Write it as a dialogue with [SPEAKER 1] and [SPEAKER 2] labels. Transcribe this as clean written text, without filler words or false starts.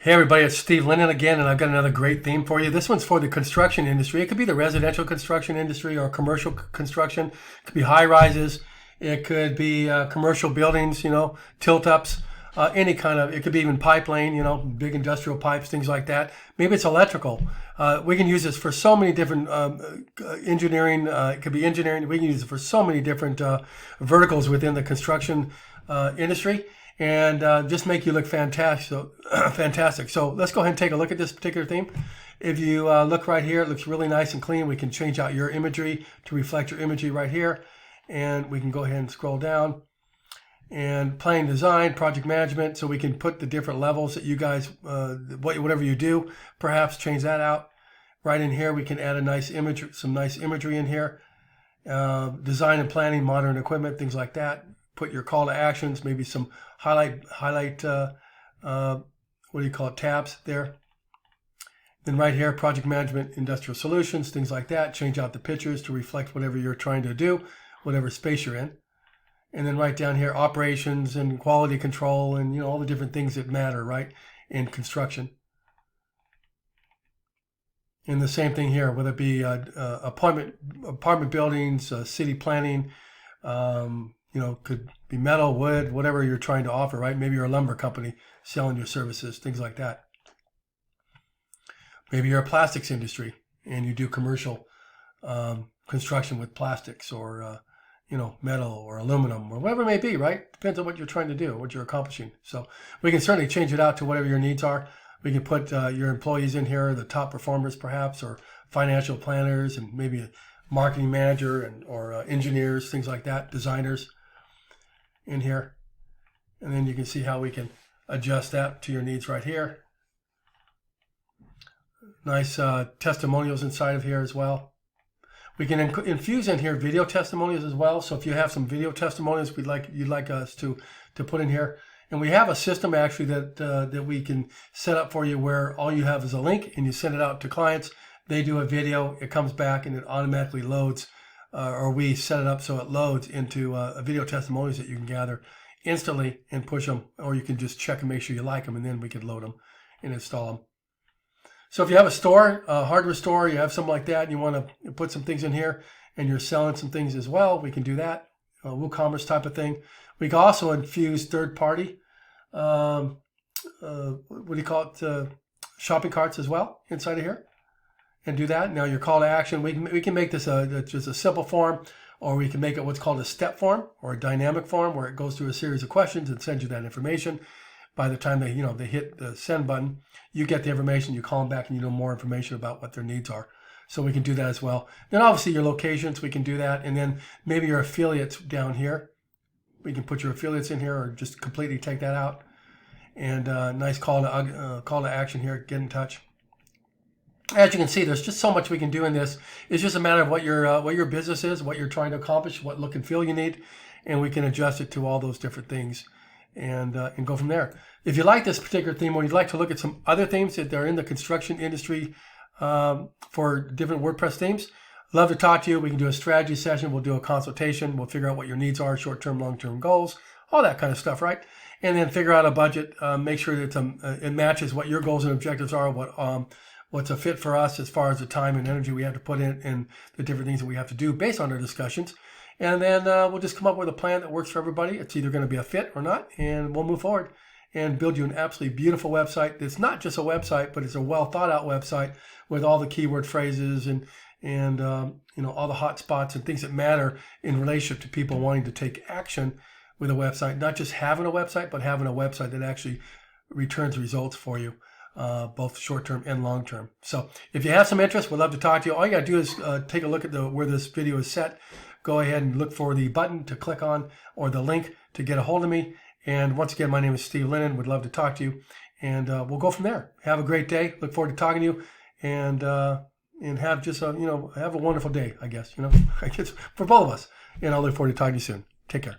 [SPEAKER 1] Hey everybody, it's Steve Linden again, and I've got another great theme for you. This one's for the construction industry. It could be the residential construction industry or commercial construction. It could be high rises. It could be commercial buildings, tilt ups, any kind of, it could be even pipeline, big industrial pipes, things like that. Maybe it's electrical. We can use this for so many different engineering. It could be engineering. We can use it for so many different verticals within the construction industry. And just make you look fantastic. Fantastic. So let's go ahead and take a look at this particular theme. If you look right here, it looks really nice and clean. We can change out your imagery to reflect your imagery right here. And we can go ahead and scroll down. And planning design, project management, so we can put the different levels that you guys, whatever you do, perhaps change that out. Right in here, we can add a nice image, some nice imagery in here. Design and planning, modern equipment, things like that. Put your call to actions, maybe some highlight tabs there. Then right here, project management, industrial solutions, things like that. Change out the pictures to reflect whatever you're trying to do, whatever space you're in. And then right down here, operations and quality control and all the different things that matter, right, in construction. And the same thing here, whether it be apartment buildings, city planning, could be metal, wood, whatever you're trying to offer, right? Maybe you're a lumber company selling your services, things like that. Maybe you're a plastics industry and you do commercial construction with plastics or, metal or aluminum or whatever it may be, right? Depends on what you're trying to do, what you're accomplishing. So we can certainly change it out to whatever your needs are. We can put your employees in here, the top performers perhaps, or financial planners and maybe a marketing manager or engineers, things like that, designers in here. And then you can see how we can adjust that to your needs right here. Nice testimonials inside of here as well. We can infuse in here video testimonials as well. So if you have some video testimonials you'd like us to put in here. And we have a system actually that we can set up for you where all you have is a link and you send it out to clients. They do a video, it comes back and it automatically loads, or we set it up so it loads into video testimonials that you can gather instantly and push them, or you can just check and make sure you like them, and then we can load them and install them. So if you have a store, a hardware store, you have something like that, and you want to put some things in here, and you're selling some things as well, we can do that. WooCommerce type of thing. We can also infuse third-party, shopping carts as well inside of here. And do that. Now your call to action, we can make this just a simple form, or we can make it what's called a step form or a dynamic form where it goes through a series of questions and sends you that information. By the time they hit the send button, you get the information, you call them back and you know more information about what their needs are. So we can do that as well. Then obviously your locations, we can do that. And then maybe your affiliates down here. We can put your affiliates in here or just completely take that out. And nice call to action here, get in touch. As you can see, there's just so much we can do in this. It's just a matter of what your business is, what you're trying to accomplish, what look and feel you need, and we can adjust it to all those different things and go from there. If you like this particular theme or you'd like to look at some other themes that are in the construction industry for different WordPress themes, love to talk to you. We can do a strategy session. We'll do a consultation. We'll figure out what your needs are, short-term, long-term goals, all that kind of stuff, right? And then figure out a budget, make sure that it matches what your goals and objectives are, what's a fit for us as far as the time and energy we have to put in and the different things that we have to do based on our discussions. And then we'll just come up with a plan that works for everybody. It's either going to be a fit or not, and we'll move forward and build you an absolutely beautiful website. It's not just a website, but it's a well thought out website with all the keyword phrases and all the hot spots and things that matter in relationship to people wanting to take action with a website. Not just having a website, but having a website that actually returns results for you. Both short-term and long-term. So if you have some interest, we'd love to talk to you. All you got to do is take a look at where this video is set. Go ahead and look for the button to click on or the link to get a hold of me. And once again, my name is Steve Linden. Would love to talk to you. And we'll go from there. Have a great day. Look forward to talking to you. And have just have a wonderful day, I guess. I guess for both of us. And I'll look forward to talking to you soon. Take care.